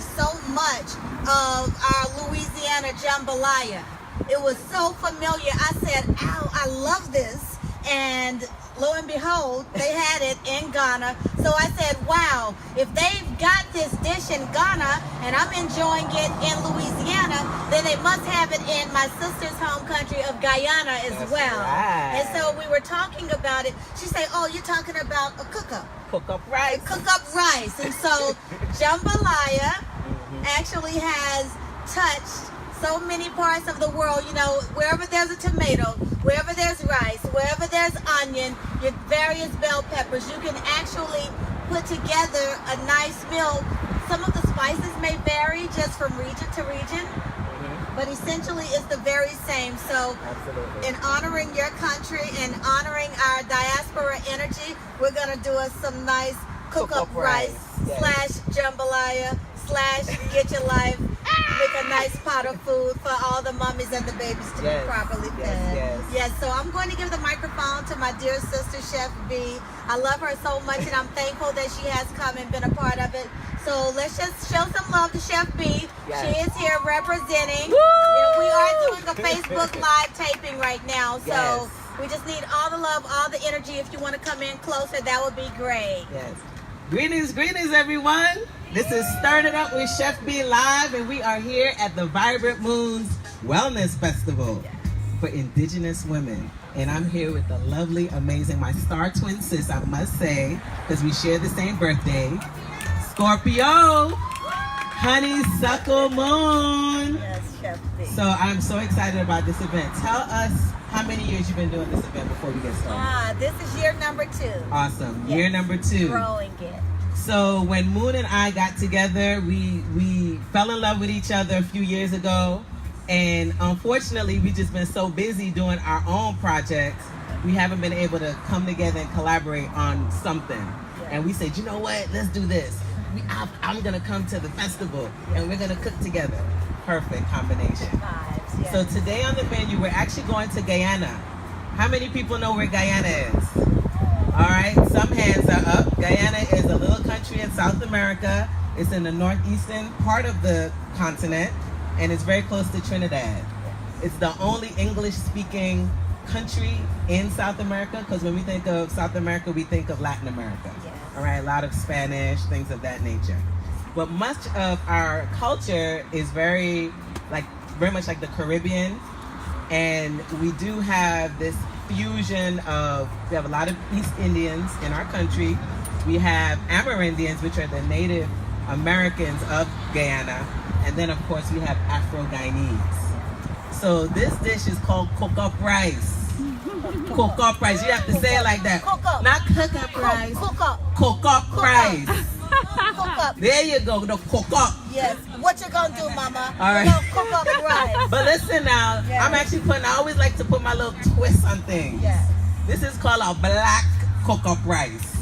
so much of our Louisiana jambalaya. It was so familiar. I said, ow, I love this. And lo and behold, they had it in Ghana. So I said, wow, if they've got this dish in Ghana and I'm enjoying it in Louisiana, then they must have it in my sister's home country of Guyana as well. Right. And so we were talking about it. She said, oh, you're talking about a cook-up. Cook-up rice. Cook-up rice. And so jambalaya actually has touched so many parts of the world. You know, wherever there's a tomato, wherever there's rice, wherever there's onion, your various bell peppers, you can actually put together a nice meal. Some of the spices may vary just from region to region, but essentially it's the very same. So in honoring your country and honoring our diaspora energy, we're going to do us some nice cook-up rice slash jambalaya slash get your life. Make a nice pot of food for all the mummies and the babies to be properly fed. Yes, so I'm going to give the microphone to my dear sister, Chef Bee. I love her so much, and I'm thankful that she has come and been a part of it. So let's just show some love to Chef Bee. She is here representing. And we are doing a Facebook Live taping right now, so we just need all the love, all the energy. If you want to come in closer, that would be great. Yes. Greetings, greetings, everyone. This is Started Up with Chef Bee Live, and we are here at the Vibrant Moons Wellness Festival for Indigenous women. And I'm here with the lovely, amazing, my star twin sis, I must say, because we share the same birthday, Scorpio, Honeysuckle Moon. Yes, Chef Bee. So I'm so excited about this event. Tell us how many years you've been doing this event before we get started. This is year number 2. Awesome. Year number 2. Growing it. So when Moon and I got together, we fell in love with each other a few years ago. And unfortunately, we've just been so busy doing our own projects, we haven't been able to come together and collaborate on something. And we said, you know what, let's do this. I'm gonna come to the festival and we're gonna cook together. Perfect combination. So today on the menu, we're actually going to Guyana. How many people know where Guyana is? All right, some hands are up. Guyana is a little country in South America. It's in the northeastern part of the continent, and it's very close to Trinidad. It's the only English-speaking country in South America, because when we think of South America, we think of Latin America. All right, a lot of Spanish, things of that nature. But much of our culture is very much like the Caribbean, and we do have this fusion of, we have a lot of East Indians in our country. We have Amerindians, which are the Native Americans of Guyana. And then, of course, we have Afro-Guyanese. So this dish is called cook-up rice. Cook-up rice. You have to say it like that. Cook-up. Not cook-up rice. Cook-up. Cook-up rice. Cook-up. There you go, the cook-up. Yes. What you gonna do, Mama? All right. We're gonna cook up rice. But listen now, I'm actually I always like to put my little twist on things. Yes. This is called a black cook-up rice.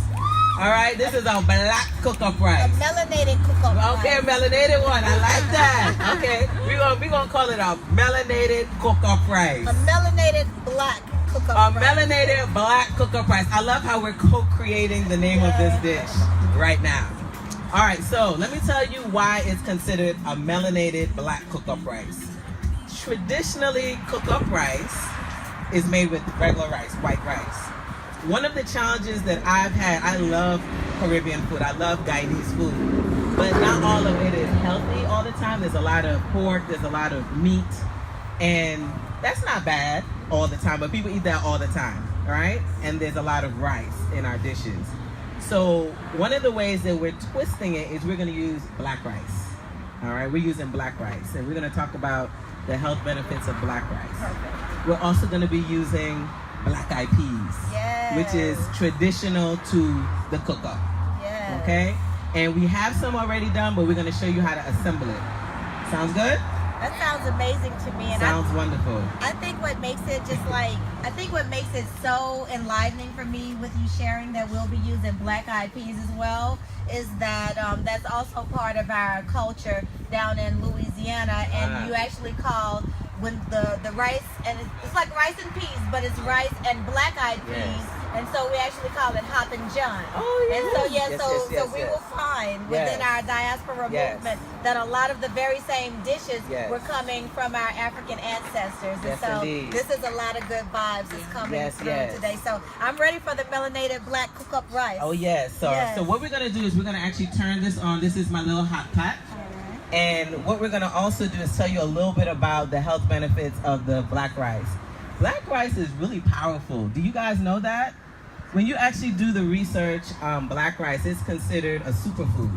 All right, this is a black cook-up rice. A melanated cook-up rice. Okay, melanated one. I like that. Okay, we gonna call it a melanated cook-up rice. A melanated black cook-up rice. A melanated black cook-up rice. I love how we're co-creating the name of this dish right now. All right, so let me tell you why it's considered a melanated black cook-up rice. Traditionally, cook-up rice is made with regular rice, white rice. One of the challenges that I've had, I love Caribbean food, I love Guyanese food, but not all of it is healthy all the time. There's a lot of pork, there's a lot of meat, and that's not bad all the time, but people eat that all the time, all right? And there's a lot of rice in our dishes. So one of the ways that we're twisting it is we're gonna use black rice, all right? We're using black rice, and we're gonna talk about the health benefits of black rice. Perfect. We're also gonna be using black-eyed peas, which is traditional to the cook-up, okay? And we have some already done, but we're gonna show you how to assemble it. Sounds good? That sounds amazing to me. And sounds wonderful. I think what makes it what makes it so enlivening for me with you sharing that we'll be using black-eyed peas as well is that that's also part of our culture down in Louisiana, and you actually call when the rice, and it's like rice and peas, but it's rice and black-eyed peas, And so we actually call it Hop and John. Oh, yes. And so, Yes, we will find within our diaspora movement that a lot of the very same dishes were coming from our African ancestors. And so indeed. this is a lot of good vibes that's coming through today. So I'm ready for the melanated black cook-up rice. Oh, yes. So what we're going to do is we're going to actually turn this on. This is my little hot pot. And what we're going to also do is tell you a little bit about the health benefits of the black rice. Black rice is really powerful. Do you guys know that? When you actually do the research, black rice is considered a superfood.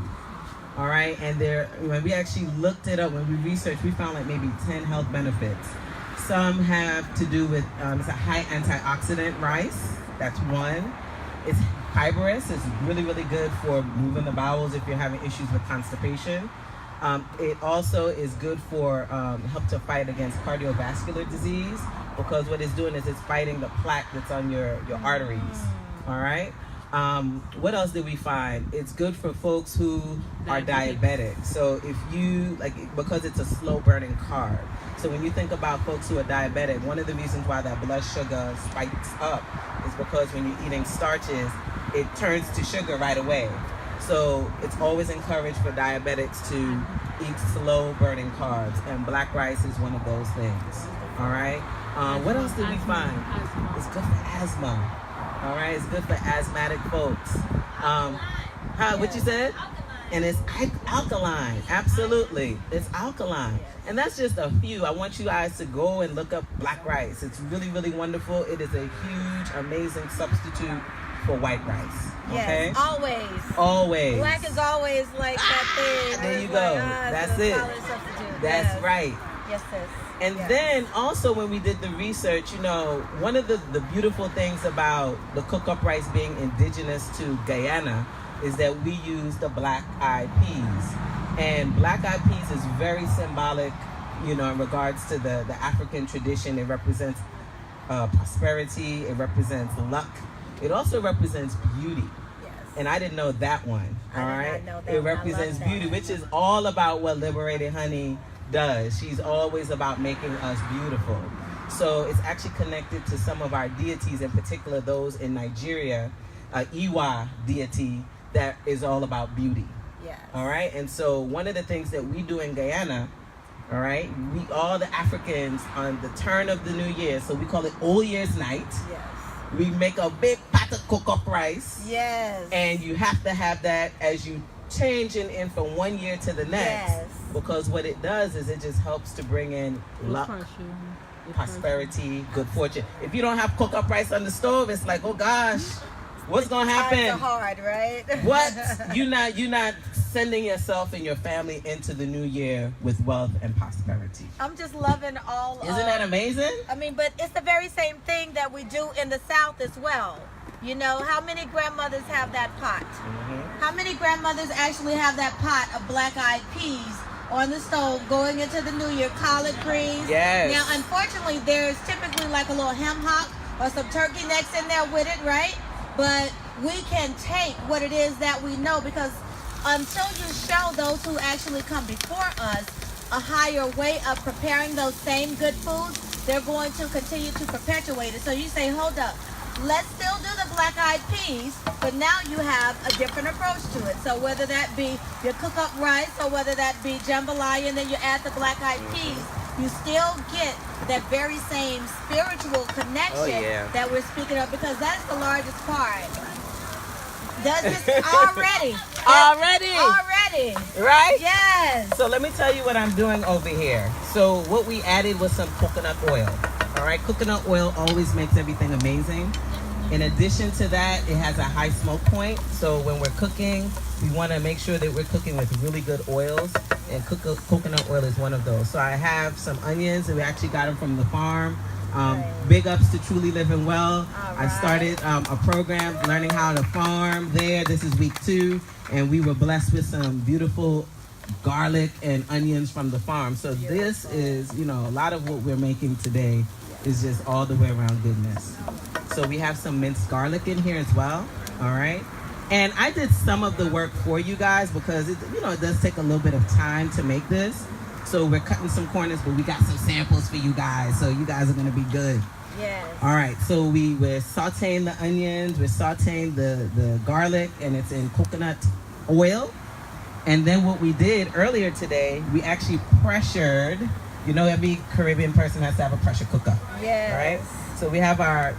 All right, and when we actually looked it up, when we researched, we found like maybe 10 health benefits. Some have to do with it's a high antioxidant rice. That's one. It's fibrous. It's really, really good for moving the bowels if you're having issues with constipation. It also is good for help to fight against cardiovascular disease, because what it's doing is it's fighting the plaque that's on your arteries. All right. What else did we find? It's good for folks who are diabetic. So if you because it's a slow burning carb. So when you think about folks who are diabetic, one of the reasons why that blood sugar spikes up is because when you're eating starches, it turns to sugar right away. So it's always encouraged for diabetics to eat slow burning carbs, and black rice is one of those things. All right. What else did we find? It's good for asthma. All right, it's good for asthmatic folks. What you said? And it's alkaline. Absolutely, it's alkaline. And that's just a few. I want you guys to go and look up black rice. It's really, really wonderful. It is a huge, amazing substitute for white rice. Okay? Yes, always. Always. Black is always like that thing. There you go. That's it. That's right. Yes, sis. And then also when we did the research, one of the beautiful things about the cook-up rice being indigenous to Guyana is that we use the black-eyed peas. And black-eyed peas is very symbolic, in regards to the African tradition. It represents prosperity. It represents luck. It also represents beauty. Yes. And I didn't know that one. All right. I did not know that. It represents beauty, which is all about what Liberated Honey does. She's always about making us beautiful. So it's actually connected to some of our deities, in particular those in Nigeria, Iwa deity that is all about beauty. Yes. All right. And so one of the things that we do in Guyana, all right, all the Africans on the turn of the new year, so we call it Old Year's Night. Yes. We make a big pot of cook-up rice. Yes. And you have to have that as you changing in from one year to the next. Yes. Because what it does is it just helps to bring in luck, prosperity, good fortune. If you don't have cook-up rice on the stove, it's like, oh gosh, what's gonna happen? It's hard, right? What? You're not sending yourself and your family into the new year with wealth and prosperity. I'm just loving all. Isn't that amazing? I mean, but it's the very same thing that we do in the South as well. How many grandmothers have that pot? Mm-hmm. How many grandmothers actually have that pot of black-eyed peas on the stove going into the new year, collard greens? Yes. Now, unfortunately, there's typically like a little ham hock or some turkey necks in there with it, right? But we can take what it is that we know, because until you show those who actually come before us a higher way of preparing those same good foods, they're going to continue to perpetuate it. So you say, hold up, let's still do the black-eyed peas, but now you have a different approach to it. So whether that be your cook-up rice or whether that be jambalaya and then you add the black-eyed peas, you still get that very same spiritual connection that we're speaking of, because that's the largest part. Does this already? Already. Right? Yes. So let me tell you what I'm doing over here. So what we added was some coconut oil. All right, coconut oil always makes everything amazing. In addition to that, it has a high smoke point. So when we're cooking, we want to make sure that we're cooking with really good oils, and coconut oil is one of those. So I have some onions, and we actually got them from the farm. Big ups to Truly Living Well. I started a program learning how to farm there. This is week 2, and we were blessed with some beautiful garlic and onions from the farm. So this is, a lot of what we're making today is just all the way around goodness. So we have some minced garlic in here as well. All right. And I did some of the work for you guys because it does take a little bit of time to make this. So we're cutting some corners, but we got some samples for you guys. So you guys are going to be good. Yes. All right, so we're sauteing the onions, we're sauteing the garlic, and it's in coconut oil. And then what we did earlier today, we actually pressured. You know, every Caribbean person has to have a pressure cooker. Yes. All right. So we have our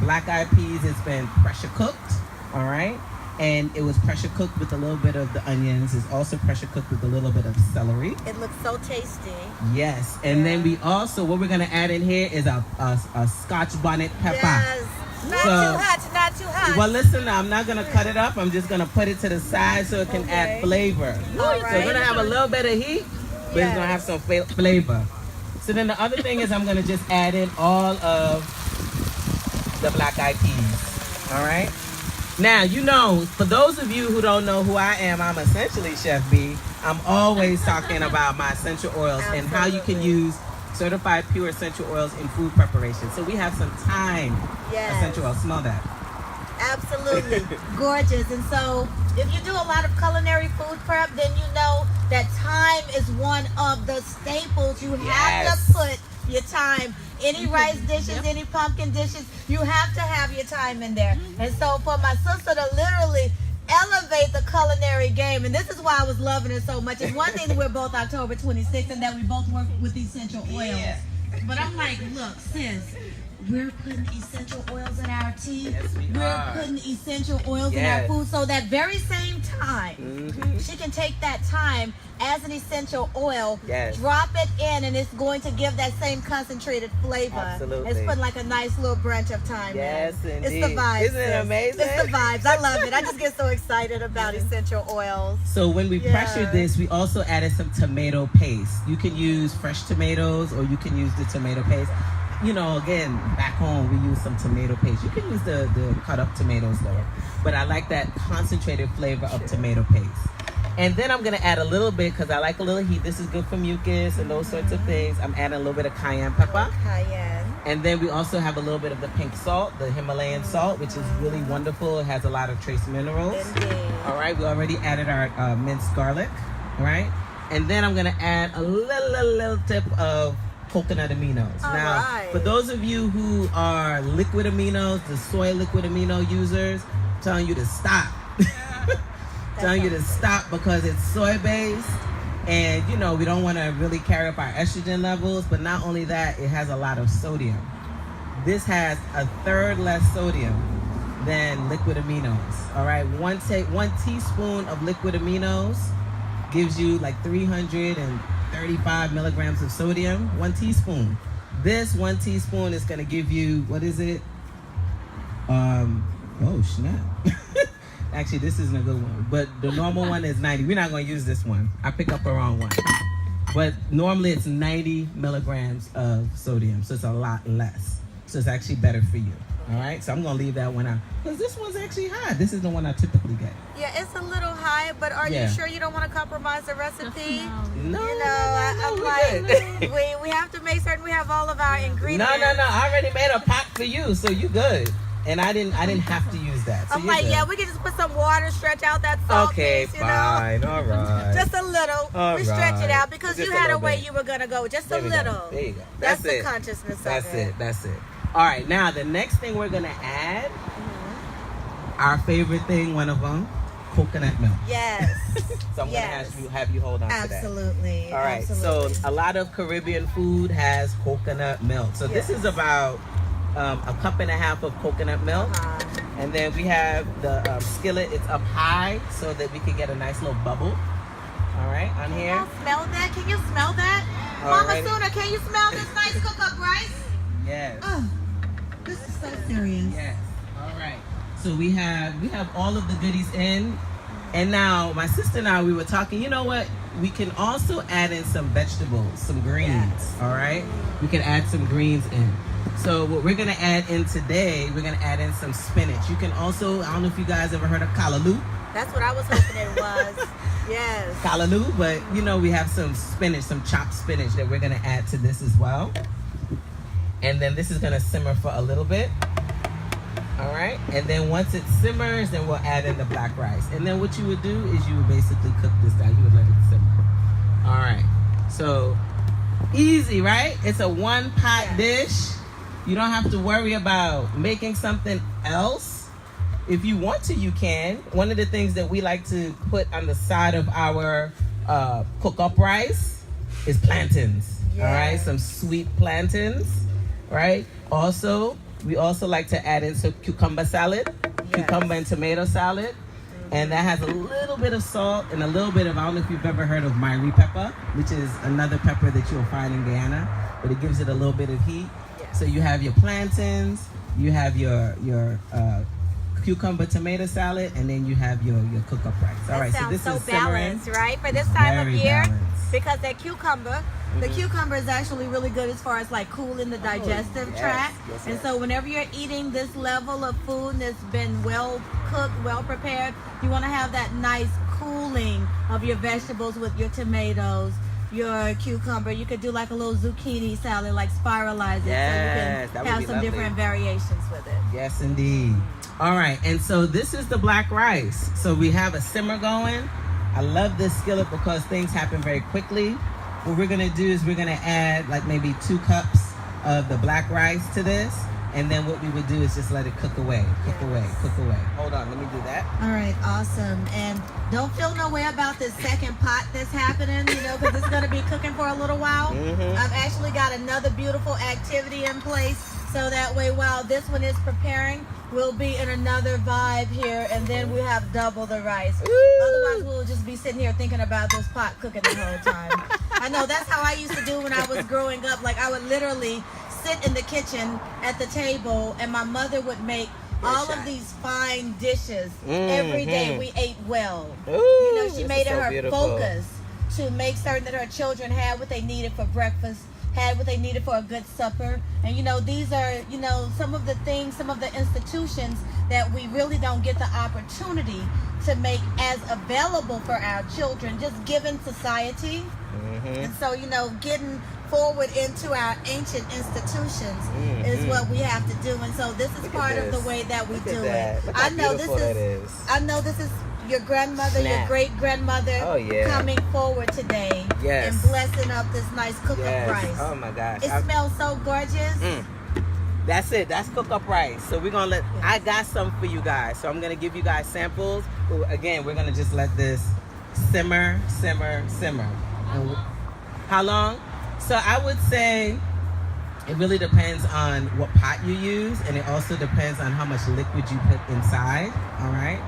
black-eyed peas. It's been pressure cooked. All right. And it was pressure cooked with a little bit of the onions. It's also pressure cooked with a little bit of celery. It looks so tasty. Yes. And then we also, what we're going to add in here is a Scotch bonnet pepper. Yes. Not too hot, not too hot. Well, listen, I'm not going to cut it up. I'm just going to put it to the side so it can add flavor. All So we're going to have a little bit of heat, but it's going to have some flavor. So then the other thing is I'm going to just add in all of the black-eyed peas. All right? Now, you know, for those of you who don't know who I am, I'm essentially Chef Bee. I'm always talking about my essential oils and how you can use certified pure essential oils in food preparation. So we have some thyme essential oils. Smell that. Absolutely. Gorgeous. And so if you do a lot of culinary food prep, then you know that thyme is one of the staples. You have to put your thyme. Any rice dishes, any pumpkin dishes, you have to have your thyme in there. And so for my sister to literally elevate the culinary game, and this is why I was loving it so much. It's one thing that we're both October 26th and that we both work with essential oils. But I'm like, look, sis, we're putting essential oils in our tea. We're putting essential oils in our food. So that very same time, she can take that thyme as an essential oil, drop it in, and it's going to give that same concentrated flavor. Absolutely. It's putting like a nice little branch of thyme in. Indeed. It's the vibes. Isn't it amazing? It's the vibes. I love it. I just get so excited about essential oils. So when we pressured this, we also added some tomato paste. You can use fresh tomatoes or you can use the tomato paste. You know, again, back home we use some tomato paste. You can use the cut up tomatoes though. But I like that concentrated flavor of tomato paste. And then I'm going to add a little bit, because I like a little heat. This is good for mucus and those sorts of things. I'm adding a little bit of cayenne pepper. Cayenne. And then we also have a little bit of the pink salt, the Himalayan salt, which is really wonderful. It has a lot of trace minerals. Indeed. All right, we already added our minced garlic. All right. And then I'm going to add a little tip of coconut aminos. Now, for those of you who are liquid aminos, the soy liquid amino users, I'm telling you to stop. Telling you to stop because it's soy based, and you know we don't want to really carry up our estrogen levels. But not only that, it has a lot of sodium. This has a third less sodium than liquid aminos. All right, one teaspoon of liquid aminos gives you like 335 milligrams of sodium. 1 teaspoon. This 1 teaspoon is going to give you, what is it? Oh snap. Actually, this isn't a good one, but the normal one is 90. We're not going to use this one. I pick up the wrong one. But normally it's 90 milligrams of sodium, so it's a lot less. So it's actually better for you. All right, so I'm going to leave that one out. Because this one's actually high. This is the one I typically get. Yeah, it's a little high, but are you sure you don't want to compromise the recipe? No, you know, I'm like, we have to make certain we have all of our ingredients. No. I already made a pot for you, so you good. And I didn't have to use that. So I'm like, we can just put some water, stretch out that salt piece, you fine, know? all right. Just a little. All we stretch it out because just you had a way you were going to go. Just a little. There you go. That's the consciousness of it. That's it. All right, now the next thing we're going to add, our favorite thing, one of them, coconut milk. Yes. So I'm going to have you hold on to that. Absolutely. All right, so a lot of Caribbean food has coconut milk. So this is about a cup and a half of coconut milk. And then we have the skillet. It's up high so that we can get a nice little bubble. All right, on here. Can you smell that? Can you smell that? Mama Suna, can you smell this nice cook-up rice? Yes. Oh, this is so serious. Yes. All right. So we have all of the goodies in. And now my sister and I, we were talking, you know what? We can also add in some vegetables, some greens. All right? We can add some greens in. So what we're going to add in today, we're going to add in some spinach. You can also, I don't know if you guys ever heard of callaloo. That's what I was hoping it was. Yes. Callaloo, but you know we have some spinach, some chopped spinach that we're going to add to this as well. And then this is going to simmer for a little bit. All right. And then once it simmers, then we'll add in the black rice. And then what you would do is you would basically cook this down. You would let it simmer. All right. So easy, right? It's a one pot dish. You don't have to worry about making something else. If you want to, you can. One of the things that we like to put on the side of our cook-up rice is plantains. Yeah. All right, some sweet plantains, right? Also, we also like to add in some cucumber salad, cucumber and tomato salad. And that has a little bit of salt and a little bit of, I don't know if you've ever heard of Mairi pepper, which is another pepper that you'll find in Guyana, but it gives it a little bit of heat. So you have your plantains, you have your cucumber tomato salad, and then you have your cook-up rice. All right, so this sounds is so balanced, simmering. right? For this time of Very year, balanced. because that cucumber, the cucumber is actually really good as far as like cooling the digestive tract. And so whenever you're eating this level of food that's been well cooked, well prepared, you want to have that nice cooling of your vegetables with your tomatoes, your cucumber. You could do like a little zucchini salad, like spiralize it, Yes, so you that can would have be some lovely. different variations with it. Yes, indeed. All right, and so this is the black rice. So we have a simmer going. I love this skillet because things happen very quickly. What we're gonna do is we're gonna add like maybe 2 cups of the black rice to this. And then what we would do is just let it cook away, cook away, cook away. Hold on, let me do that. All right, awesome. And don't feel no way about this second pot that's happening, you know, because it's going to be cooking for a little while. I've actually got another beautiful activity in place, so that way while this one is preparing, we'll be in another vibe here, and then we have double the rice. Otherwise, we'll just be sitting here thinking about this pot cooking the whole time. I know that's how I used to do when I was growing up. Like, I would literally sit in the kitchen at the table, and my mother would make all of these fine dishes every day. We ate well. You know, she made it her focus to make certain that her children had what they needed for breakfast, had what they needed for a good supper. And you know, these are, you know, some of the things, some of the institutions that we really don't get the opportunity to make as available for our children, just given society. And so, you know, getting forward into our ancient institutions is what we have to do. And so this is part of the way that we do it. I know this is your grandmother, your great grandmother coming forward today and blessing up this nice cook-up rice. Oh my gosh. It smells so gorgeous. That's it. That's cook-up rice. So we're going to I got some for you guys. So I'm going to give you guys samples. Again, we're going to just let this simmer, simmer, simmer. And how long? So I would say it really depends on what pot you use, and it also depends on how much liquid you put inside. All right.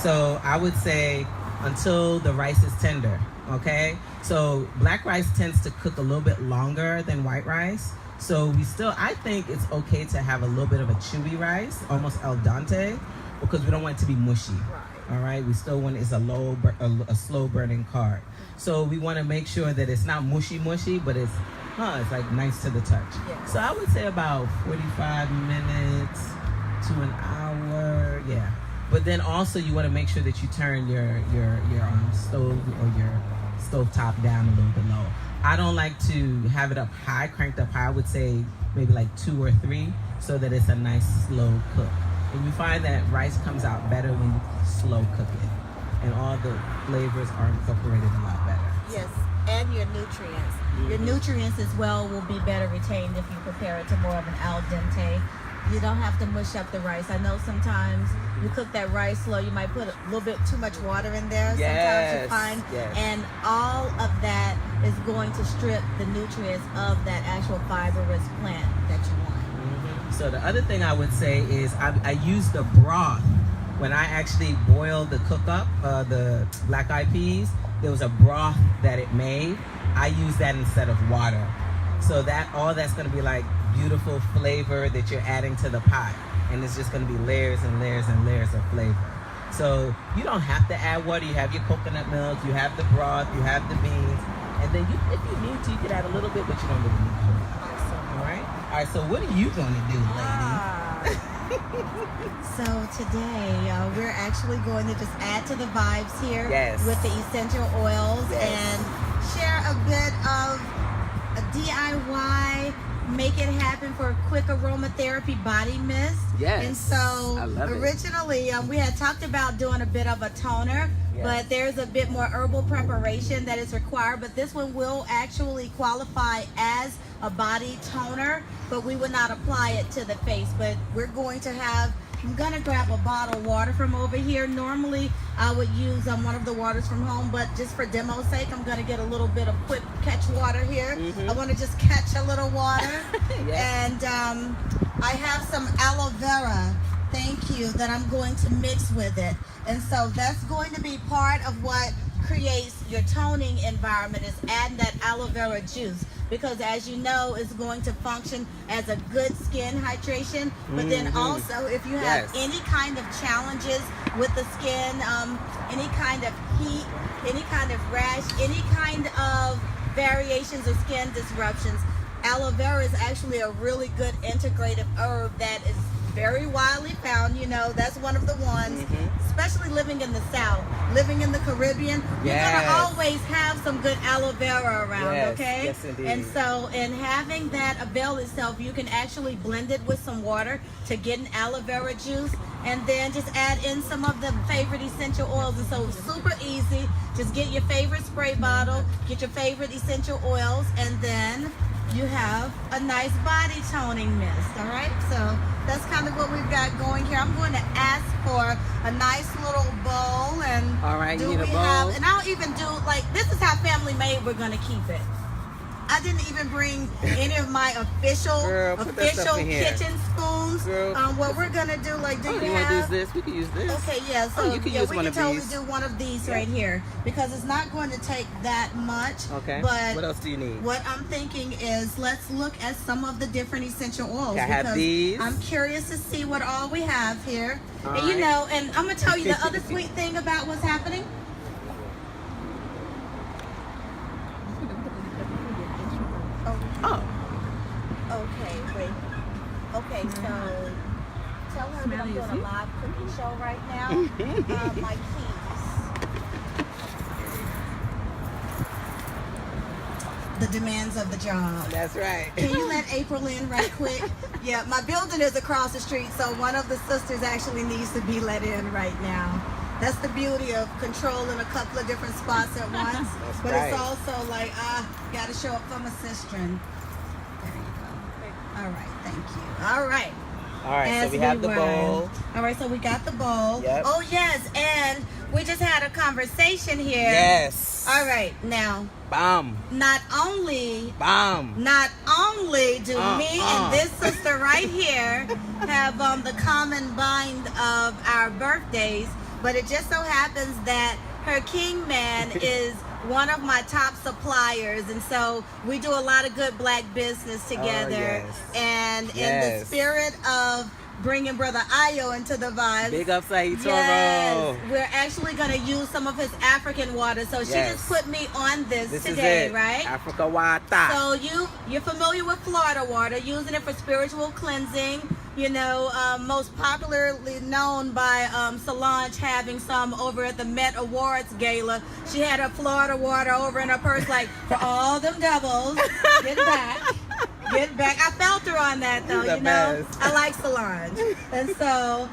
So I would say until the rice is tender. Okay. So black rice tends to cook a little bit longer than white rice. So I think it's okay to have a little bit of a chewy rice, almost al dente, because we don't want it to be mushy. All right, we still want it's a slow burning carb. So we want to make sure that it's not mushy, but it's like nice to the touch. So I would say about 45 minutes to an hour, But then also you want to make sure that you turn your stove or your stove top down a little bit low. I don't like to have it up high, cranked up high. I would say maybe like 2 or 3, so that it's a nice slow cook. And you find that rice comes out better when you slow cook it, and all the flavors are incorporated a lot better. Yes, and your nutrients. Your nutrients as well will be better retained if you prepare it to more of an al dente. You don't have to mush up the rice. I know sometimes you cook that rice slow, you might put a little bit too much water in there. Sometimes you find, and all of that is going to strip the nutrients of that actual fibrous plant that you want. So the other thing I would say is I use the broth when I actually boil the cook-up, the black eyed peas. There was a broth that it made. I use that instead of water. So that's going to be like beautiful flavor that you're adding to the pot, and it's just going to be layers and layers and layers of flavor. So you don't have to add water. You have your coconut milk, you have the broth, you have the beans, and then if you need to, you can add a little bit, but you don't really need to. All right. So what are you going to do, lady? So today we're actually going to just add to the vibes here with the essential oils and share a bit of a DIY make it happen for a quick aromatherapy body mist. And so originally we had talked about doing a bit of a toner, but there's a bit more herbal preparation that is required. But this one will actually qualify as a body toner, but we would not apply it to the face. But we're going to have, I'm gonna grab a bottle of water from over here. Normally I would use one of the waters from home, but just for demo's sake, I'm gonna get a little bit of quick catch water here. I want to just catch a little water. And I have some aloe vera, thank you, that I'm going to mix with it. And so that's going to be part of what creates your toning environment, is adding that aloe vera juice, because as you know, it's going to function as a good skin hydration. But then also, if you have any kind of challenges with the skin, any kind of heat, any kind of rash, any kind of variations of skin disruptions, aloe vera is actually a really good integrative herb that is very widely found. You know, that's one of the ones, especially living in the South, living in the Caribbean, you're gonna always have some good aloe vera around, okay? Yes, indeed. And so in having that avail itself, you can actually blend it with some water to get an aloe vera juice, and then just add in some of the favorite essential oils. And so super easy. Just get your favorite spray bottle, get your favorite essential oils, and then you have a nice body toning mist. All right, so that's kind of what we've got going here. I'm going to ask for a nice little bowl, and all right, you need a bowl. And I'll even do, like, this is how family made we're going to keep it. I didn't even bring any of my official kitchen spoons. What we're gonna do, like, do you want to have? use this? We can use this. Okay, yeah. So you can use we one can of totally these. do one of these right here, because it's not going to take that much. Okay. But what else do you need? What I'm thinking is, let's look at some of the different essential oils. I have these. I'm curious to see what all we have here. All and you know, and I'm gonna tell you the other sweet thing about what's happening. Oh. Okay, wait. Okay, so tell her that I'm doing a live cooking show right now. My keys. The demands of the job. That's right. Can you let April in right quick? Yeah, my building is across the street, so one of the sisters actually needs to be let in right now. That's the beauty of controlling a couple of different spots at once. But it's also like, got to show up for my sister. There you go. All right, thank you. All right. All right, so we have the bowl. All right, so we got the bowl. Yep. Oh, yes, and we just had a conversation here. Yes. All right, now. Bam. Not only do me and this sister right here have the common bind of our birthdays, but it just so happens that her king man is one of my top suppliers, and so we do a lot of good black business together. And in the spirit of bringing Brother Ayo into the vibes, big up Sahi Toro. We're actually going to use some of his African water. So she just put me on this today, right? Africa water. So you're familiar with Florida water, using it for spiritual cleansing. You know, most popularly known by Solange having some over at the Met Awards Gala. She had her Florida water over in her purse, like, for all them doubles, get back. Get back. I felt her on that, though, you know. I like Solange. And so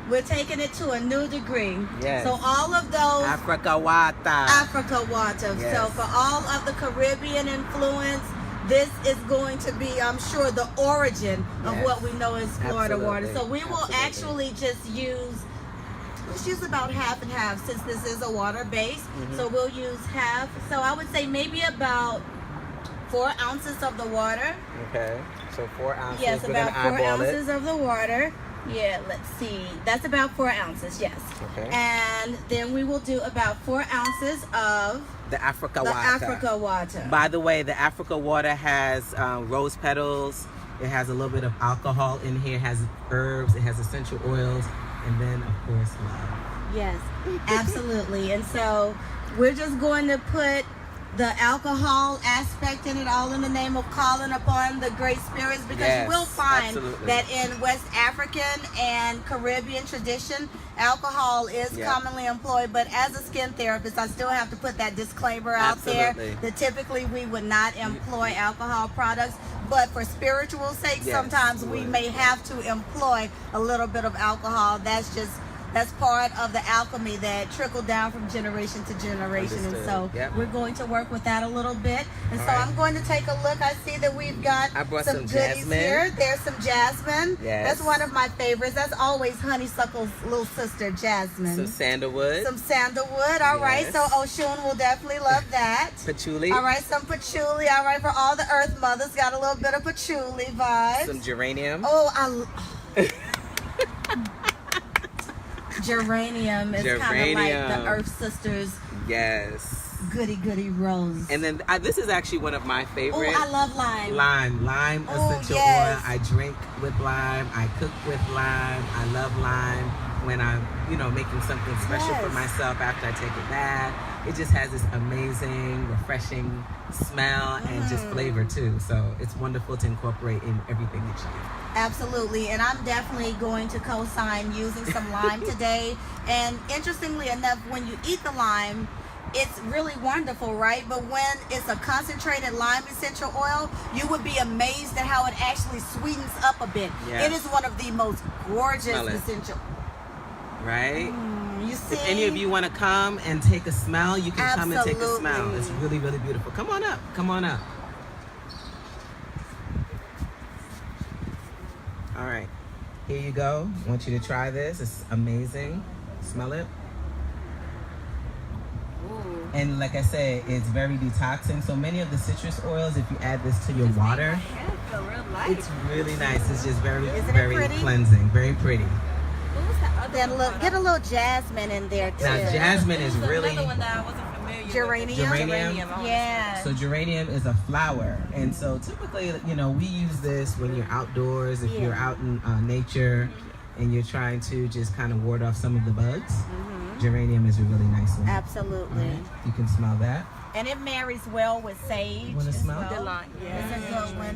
we're taking it to a new degree. Yes. So all of those Africa water. Yes. So for all of the Caribbean influence, this is going to be, I'm sure, the origin of what we know as Florida water. So we will actually just let's use about half and half, since this is a water base. So we'll use half. So I would say maybe about 4 ounces of the water. Okay, so 4 ounces. Yes, about 4 ounces of the water. Yeah, let's see. That's about 4 ounces, yes. Okay. And then we will do about 4 ounces of the Africa water. By the way, the Africa water has rose petals. It has a little bit of alcohol in here. It has herbs. It has essential oils. And then, of course, love. Yes, absolutely. And so we're just going to put the alcohol aspect in it, all in the name of calling upon the great spirits, because you will find that in West African and Caribbean tradition, alcohol is commonly employed. But as a skin therapist, I still have to put that disclaimer out there that typically we would not employ alcohol products. But for spiritual sake, sometimes we may have to employ a little bit of alcohol. That's just That's part of the alchemy that trickled down from generation to generation. Understood. And so Yep. we're going to work with that a little bit. And All so right. I'm going to take a look. I see that we've got I brought some some goodies jasmine. here. There's some jasmine. Yes. That's one of my favorites. That's always honeysuckle's little sister, jasmine. Some sandalwood. Some sandalwood. All right. Yes. So Oshun will definitely love that. Patchouli. All right. Some patchouli. All right. For all the earth mothers, got a little bit of patchouli vibes. Some geranium. Oh, geranium is kind of like Geranium. the Earth Sisters Yes. goody rose. And then this is actually one of my Oh, favorite. I love lime. Lime Oh, essential yes. oil. I drink with lime. I cook with lime. I love lime when I'm, making something special for Yes. myself after I take a bath. It just has this amazing, refreshing smell and just flavor too. So it's wonderful to incorporate in everything that you do. Absolutely, and I'm definitely going to co-sign using some lime today. And interestingly enough, when you eat the lime, it's really wonderful, right? But when it's a concentrated lime essential oil, you would be amazed at how it actually sweetens up a bit. Yeah. It is one of the most gorgeous Smell it. essential. Right? You see? If any of you want to come and take a smell, you can come and take a smell. Absolutely. It's really, really beautiful. Come on up. Come on up. All right. Here you go. I want you to try this. It's amazing. Smell it. Ooh. And like I said, it's very detoxing. So many of the citrus oils, if you add this to your water, it's really nice. It's just very, Isn't it very pretty? cleansing. Very pretty. Then look, get a little jasmine in there too. Now, jasmine is really... Another one that I wasn't familiar with. Geranium? Geranium? Yeah. So geranium is a flower, and so typically, we use this when you're outdoors, if you're out in nature, and you're trying to just kind of ward off some of the bugs. Geranium is a really nice one. Absolutely. All right. You can smell that. And it marries well with sage. Wanna as smell? well. The lime, yeah. It's a good one.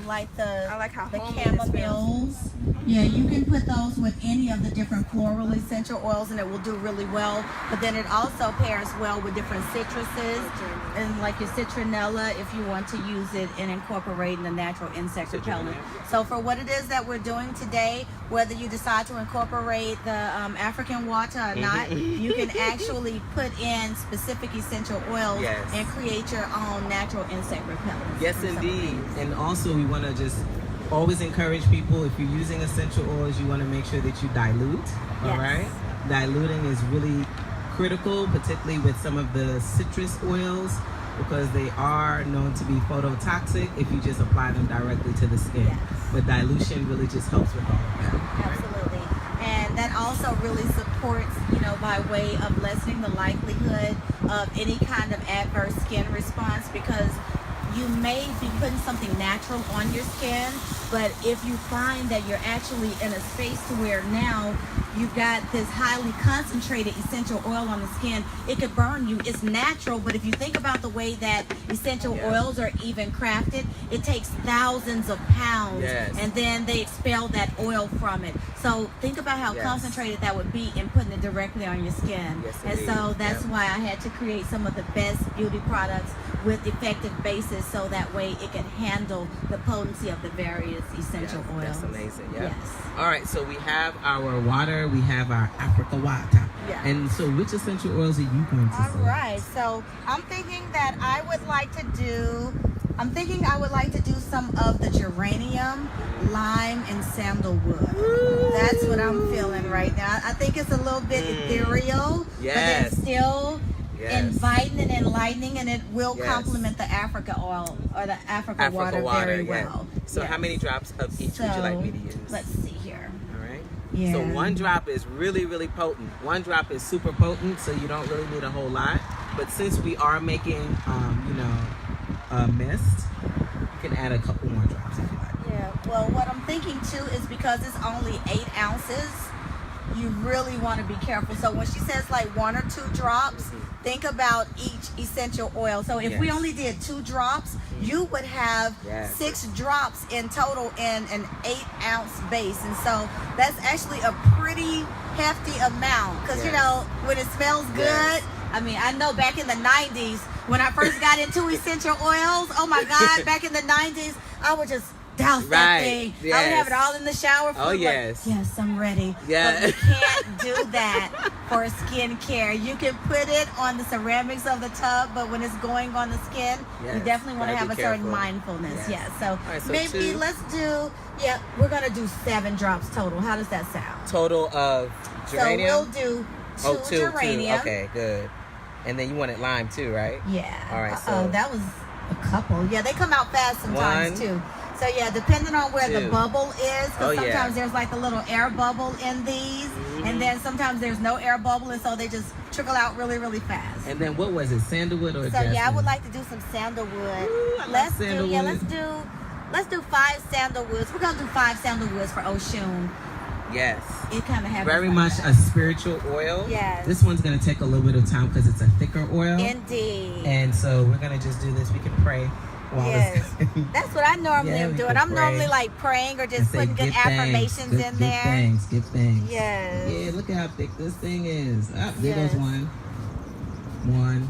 Like the I like how the homey it chamomiles. Yeah, you can put those with any of the different floral essential oils, and it will do really well. But then it also pairs well with different citruses, and like your citronella, if you want to use it and incorporate in the natural insect repellent. So for what it is that we're doing today, whether you decide to incorporate the African water or not, you can actually put in specific essential oils Yes. and create your own natural insect repellents. Yes, and some indeed. things. And also, we want to just always encourage people, if you're using essential oils, you want to make sure that you dilute. All Yes. right? Diluting is really critical, particularly with some of the citrus oils, because they are known to be phototoxic if you just apply them directly to the skin. Yes. But dilution really just helps with all of that. Absolutely. And that also really supports, by way of lessening the likelihood of any kind of adverse skin response, because you may be putting something natural on your skin, but if you find that you're actually in a space to where now you've got this highly concentrated essential oil on the skin, it could burn you. It's natural, but if you think about the way that essential oils are even crafted, it takes thousands of pounds, Yes. and then they expel that oil from it. So think about how Yes. concentrated that would be in putting it directly on your skin. Yes, And so indeed. that's Yep. why I had to create some of the best beauty products with effective bases, so that way it can handle the potency of the various essential Yeah, oils. that's amazing. Yeah. Yes. All right, so we have our water, we have our Africa water. Yeah. And so which essential oils are you going to All select? right, so I'm thinking that I would like to do some of the geranium, lime, and sandalwood. That's what I'm feeling right now. I think it's a little bit ethereal, Yes. but it's still Yes. inviting and enlightening, and it will Yes. complement the Africa oil or the Africa water very yeah. well. So Yes. how many drops of each would you like me to use? Let's see here. All right. Yeah. So one drop is really, really potent. One drop is super potent, so you don't really need a whole lot. But since we are making, a mist, you can add a couple more drops if you like. Yeah, well, what I'm thinking too is because it's only 8 ounces, you really want to be careful. So when she says like 1 or 2 drops, think about each essential oil. So if we Yes. only did 2 drops, you would have Yes. 6 drops in total in an 8 ounce base. And so that's actually a pretty hefty amount, because Yes. when it smells good, Yes. I mean, I know back in the 90s when I first got into essential oils, oh my God, back in the 90s, I would just douse that thing. I would have it all in the shower. Oh, yes. Yes, I'm ready. Yeah. But you can't do that for skincare. You can put it on the ceramics of the tub, but when it's going on the skin, you definitely want to have a certain mindfulness. Yes. So, so maybe let's do, we're going to do 7 drops total. How does that sound? Total of geranium? So we'll do 2 geranium. 2. Okay, good. And then you wanted lime too, right? Yeah. All right, so. That was a couple. Yeah, they come out fast sometimes 1, too. So yeah, depending on where 2. the bubble is, because sometimes there's like a little air bubble in these, and then sometimes there's no air bubble, and so they just trickle out really, really fast. And then what was it, sandalwood or jasmine? So I would like to do some sandalwood. Ooh, I love sandalwood. Let's do 5 sandalwoods. We're gonna do 5 sandalwoods for Oshun. Yes. It kind of has very much a spiritual oil. Yes. This one's going to take a little bit of time because it's a thicker oil. Indeed. And so we're going to just do this. We can pray while That's what I normally am doing. I'm normally like praying or just putting good affirmations in there. Give thanks. Yes. Yeah, look at how thick this thing is. Oh, there goes one. 1.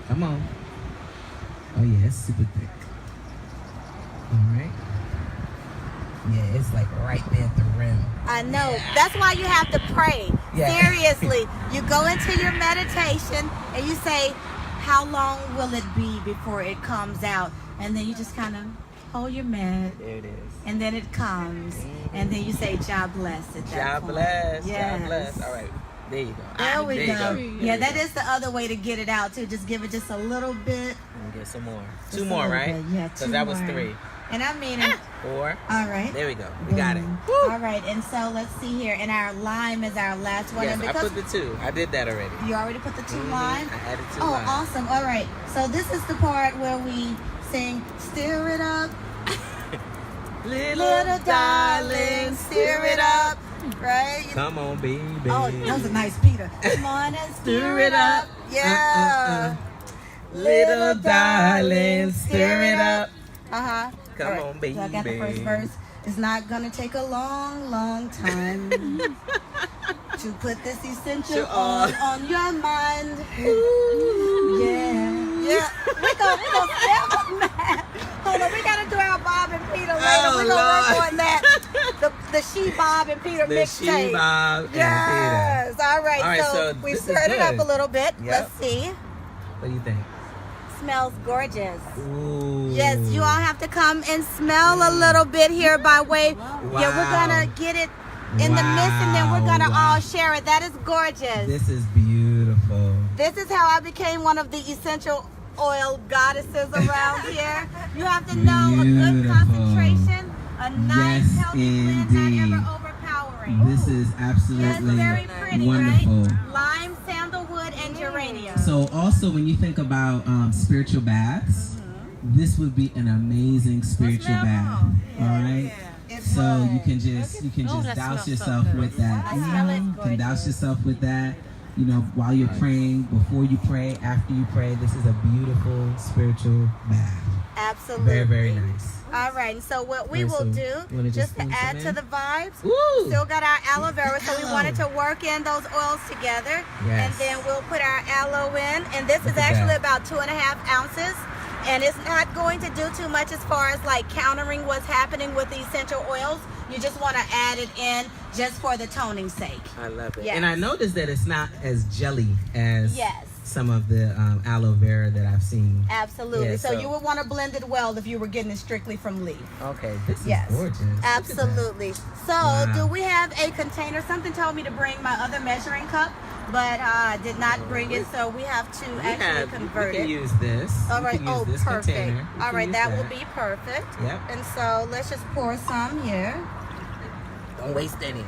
Come on. Oh, yeah, it's super thick. All right. Yeah, it's like right there at the rim. I know. Yeah. That's why you have to pray. Yeah. Seriously. You go into your meditation and you say, how long will it be before it comes out? And then you just kind of hold your med. There it is. And then it comes. And then you say, God bless at that point. Bless. Yes. God bless. All right. There you go. There we go. Yeah, that is the other way to get it out too. Just give it just a little bit. And get some more. 2 more, right? Yeah, 2 more. Because that was 3. And I mean 4. All right. There we go. We got it. Woo. All right. And so let's see here. And our lime is our last one. Yes, and I put the 2. I did that already. You already put the 2 lime? I added 2 lime. lime. Awesome. All right. So this is the part where we sing, stir it up. Little darling, stir it up. Right? Come on, baby. Oh, that was a nice Peter. Come on and stir it up. Yeah. Little darling, stir it up. Come on, baby. So I got the first verse. It's not gonna take a long, long time to put this essential on your mind. Yeah. We gonna step on that. Hold on, we gotta do our Bob and Peter later. We're gonna work on that. The She Bob and Peter mixtape. The She Bob and Peter. Yes. All right. So we stirred it up a little bit. Yep. Let's see. What do you think? Smells gorgeous. Ooh. Yes, you all have to come and smell a little bit here by way. Wow. Yeah, we're gonna get it in the mist and then we're gonna all share it. That is gorgeous. This is beautiful. This is how I became one of the essential oil goddesses around here. You have to know a good concentration, a nice healthy blend, not ever overpowering. This is absolutely very pretty, wonderful. Right? Lime, sandalwood, and geranium. So also when you think about spiritual baths, this would be an amazing spiritual bath. All right. So you can just douse yourself with that. You can douse yourself with that. You know, while you're praying, before you pray, after you pray, this is a beautiful spiritual bath. Absolutely. Very, very nice. All right, and so what we will do, just to add to the vibes, still got our aloe vera, so we wanted to work in those oils together. Yes. And then we'll put our aloe in, and this is actually about 2.5 ounces. And it's not going to do too much as far as like countering what's happening with the essential oils. You just want to add it in just for the toning sake. I love it. Yes. And I noticed that it's not as jelly as some of the aloe vera that I've seen. Absolutely. Yeah, so you would want to blend it well if you were getting it strictly from leaf. Okay, this is gorgeous. Absolutely. So do we have a container? Something told me to bring my other measuring cup, but I did not bring it, so we have to actually convert it. We can use this. All right. Oh, perfect. All right, that will be perfect. Yep. And so let's just pour some here. Don't waste any.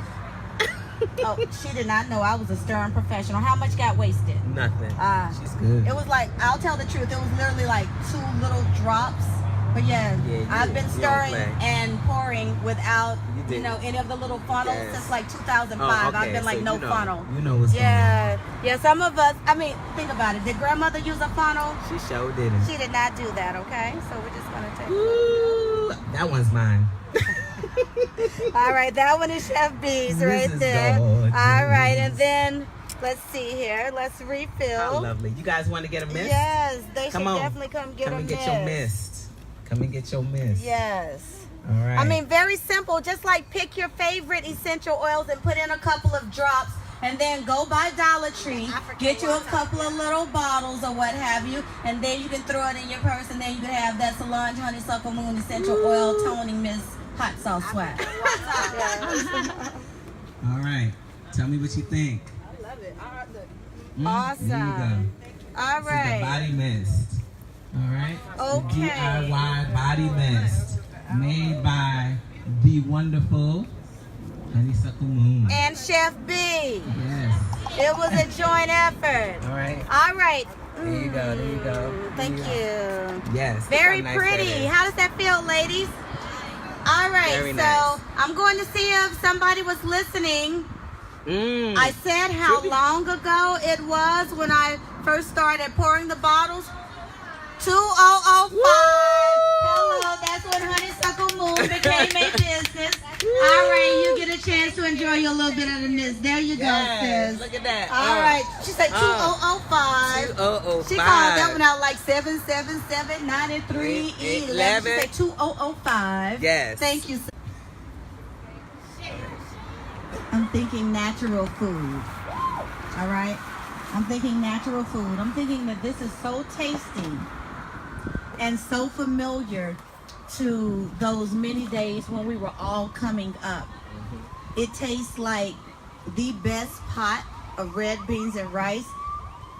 Oh, she did not know I was a stirring professional. How much got wasted? Nothing. She's good. It was like, I'll tell the truth, it was literally like 2 little drops. But I've been stirring and pouring without, any of the little funnels since like 2005. I've been like no funnel. You know what's going on. Yeah, some of us, I mean, think about it. Did grandmother use a funnel? She sure didn't. She did not do that, okay? So we're just going to take that one's mine. All right, that one is Chef Bee's right there. Gorgeous. All right, and then let's see here. Let's refill. How lovely. You guys want to get a mist? Yes, they should on. definitely come get a mist. Come and get your mist. Come and get your mist. Yes. All right. I mean, very simple. Just like pick your favorite essential oils and put in a couple of drops, and then go by Dollar Tree, get you a couple of little bottles or what have you, and then you can throw it in your purse, and then you can have that Solange Honeysuckle Moon essential oil toning mist hot sauce swag. All right. Tell me what you think. I love it. Awesome. There you go. All This is the right. body mist. All right. Okay. The DIY body mist made by the wonderful Honeysuckle Moon. And Chef Beee. Yes. It was a joint effort. All right. All right. There you go. There you go. Thank There you. go. Yes. Very Look how nice that pretty. is. How does that feel, ladies? All right, Very so nice. I'm going to see if somebody was listening. I said how Really? long ago it was when I first started pouring the bottles. 2005. Hello, that's when Honeysuckle Moon became a business. All right, you get a chance to enjoy your little bit of the mist. There you go, sis. Look at that. All right, she said 2005. 2005. She called that one out like 777 93 11. She said 2005. Yes. Thank you. I'm thinking natural food. All right. I'm thinking natural food. I'm thinking that this is so tasty and so familiar to those many days when we were all coming up. It tastes like the best pot of red beans and rice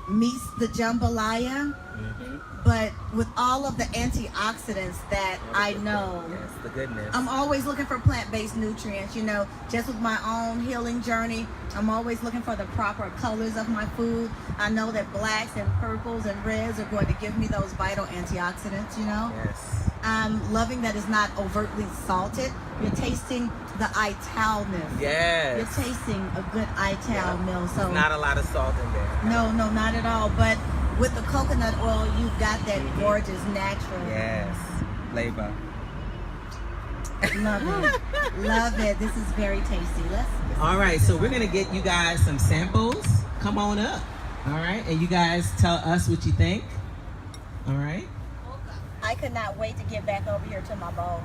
meets the jambalaya, but with all of the antioxidants that I know. Yes, the goodness. I'm always looking for plant-based nutrients, you know, just with my own healing journey. I'm always looking for the proper colors of my food. I know that blacks and purples and reds are going to give me those vital antioxidants, you know. Yes. I'm loving that it's not overtly salted. You're tasting the italness. Yes. You're tasting a good ital meal. So There's not a lot of salt in there. no, not at all. But with the coconut oil, you've got that gorgeous natural. Yes. Flavor. Love it. Love it. This is very tasty. All right, so we're gonna get you guys some samples. Come on up. All right, and you guys tell us what you think. All right. I could not wait to get back over here to my bowl.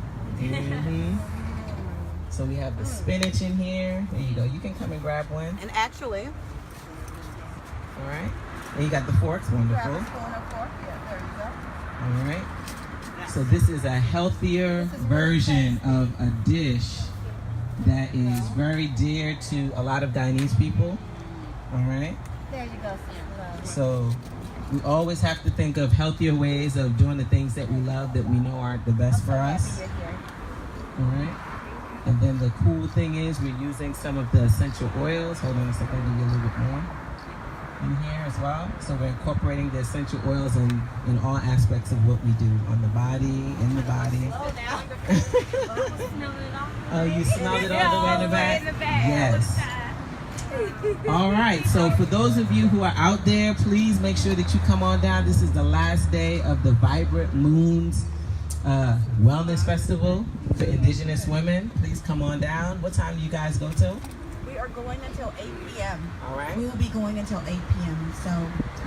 So we have the spinach in here. There you go. You can come and grab one. And actually, All right. And you got the forks. Wonderful. Grab a spoon or fork. Yeah, there you go. All right. So this is a healthier version of a dish that is very dear to a lot of Guyanese people. All right. There you go, sis. So we always have to think of healthier ways of doing the things that we love that we know aren't the best for us. All right. And then the cool thing is we're using some of the essential oils. Hold on a second, I'll give you a little bit more in here as well. So we're incorporating the essential oils in all aspects of what we do on the body, in the body. Oh, you smelled it all the way in the back? Yes. All right, so for those of you who are out there, please make sure that you come on down. This is the last day of the Vibrant Moons Wellness Festival for Indigenous women. Please come on down. What time do you guys go till? We are going until 8 p.m. All right. We will be going until 8 p.m. So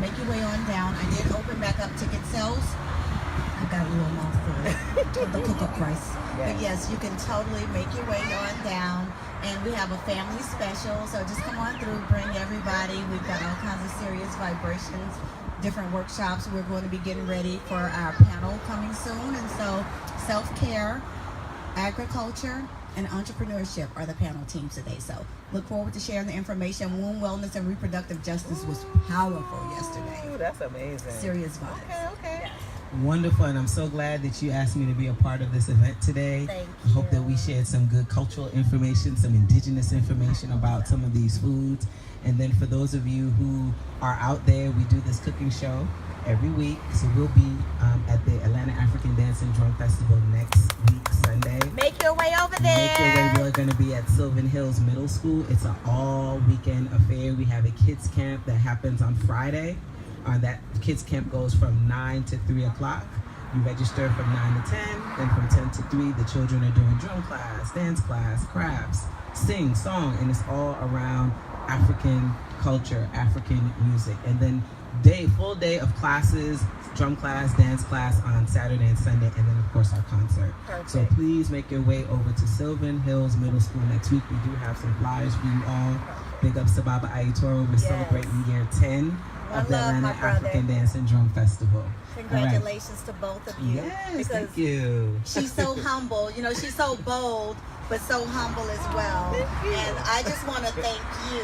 make your way on down. I did open back up ticket sales. I got a little mouthful of the cook-up price. But yes, you can totally make your way on down. And we have a family special, so just come on through, bring everybody. We've got all kinds of serious vibrations, different workshops. We're going to be getting ready for our panel coming soon. And so self-care, agriculture, and entrepreneurship are the panel teams today. So look forward to sharing the information. Wound wellness and reproductive justice was powerful yesterday. Ooh, that's amazing. Serious vibes. okay. Wonderful, and I'm so glad that you asked me to be a part of this event today. Thank I hope that we shared some good cultural information, some indigenous information about some of these foods. And then for those of you who are out there, we do this cooking show every week. So we'll be at the Atlanta African Dance and Drum Festival next week, Sunday. Make your way over there. Make your way. We're going to be at Sylvan Hills Middle School. It's an all-weekend affair. We have a kids camp that happens on Friday. That kids camp goes from 9 to 3 o'clock. You register from 9 to 10, then from 10 to 3, the children are doing drum class, dance class, crafts, sing, song, and it's all around African culture, African music. And then full day of classes, drum class, dance class on Saturday and Sunday, and then of course our concert. Perfect. So please make your way over to Sylvan Hills Middle School next week. We do have some flyers for you all. Big ups to Baba Ayatoro. We're celebrating year 10 of the Atlanta African Dance and Drum Festival. Congratulations to both of you. Yes, thank you. She's so humble. You know, she's so bold, but so humble as well. And I just want to thank you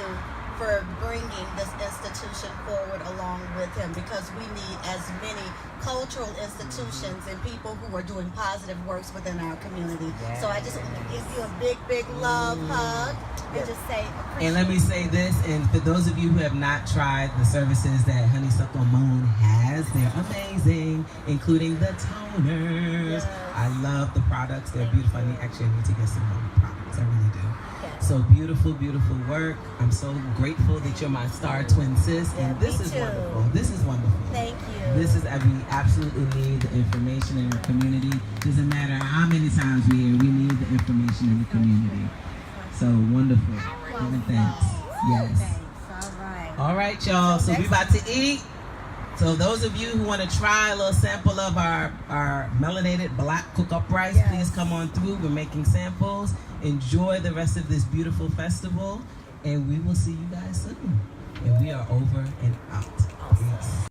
for bringing this institution forward along with him, because we need as many cultural institutions and people who are doing positive works within our community. So I just want to give you a big, big love hug and just say And let me say this, and for those of you who have not tried the services that Honeysuckle Moon has, they're amazing, including the toners. I love the products. They're beautiful. I need to get some more products. I really do. So beautiful, beautiful work. I'm so grateful that you're my star twin sis, and this is wonderful. This is wonderful. thank you. This is, we absolutely need the information in our community. Doesn't matter how many times we hear, we need the information in the community. So wonderful. Giving thanks. Yes. All right. All right, y'all. So we about to eat. So those of you who want to try a little sample of our melanated black cook-up rice, please come on through. We're making samples. Enjoy the rest of this beautiful festival, and we will see you guys soon. And we are over and out. Peace.